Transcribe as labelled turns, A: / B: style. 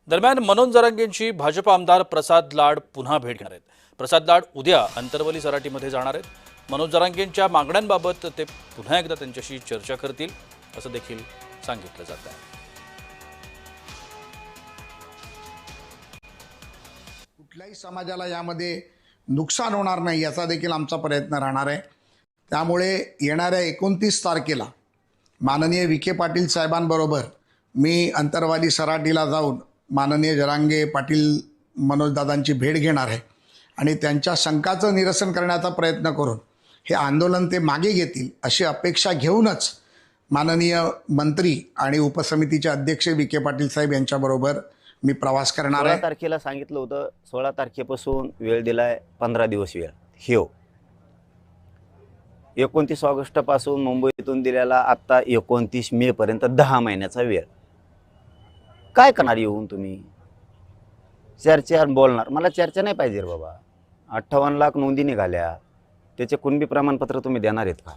A: दरम्यान मनोज जरांगेंची भाजप आमदार प्रसाद लाड पुन्हा भेट घेणार आहेत। प्रसाद लाड उद्या अंतरवली सराटीमध्ये जाणार आहेत। मनोज जरांगेंच्या मागण्यांबाबत ते पुन्हा एकदा त्यांच्याशी चर्चा करतील असं देखील सांगितलं जात आहे।
B: कुठल्याही समाजाला यामध्ये नुकसान होणार नाही याचा देखील आमचा प्रयत्न राहणार आहे। त्यामुळे येणाऱ्या 29 तारखेला माननीय विखे पाटील साहेबांबरोबर मी अंतरवाली सराटीला जाऊन माननीय जरांगे पाटील मनोजदादांची भेट घेणार आहे आणि त्यांच्या शंकाचं निरसन करण्याचा प्रयत्न करून हे आंदोलन ते मागे घेतील अशी अपेक्षा घेऊनच माननीय मंत्री आणि उपसमितीचे अध्यक्ष विखे पाटील साहेब यांच्याबरोबर मी प्रवास करणार आहे।
C: 16 तारखेला सांगितलं होतं, 16 तारखेपासून वेळ दिलाय 15 दिवस वेळ। हो 29 ऑगस्टपासून मुंबईतून दिलेला आत्ता 29 मे पर्यंत 10 महिन्याचा वेळ। काय करणार येऊन तुम्ही? चर्चा बोलणार? मला चर्चा नाही पाहिजे रे बाबा। 58 लाख नोंदी निघाल्या, त्याचे कुणबी प्रमाणपत्र तुम्ही देणार आहेत का?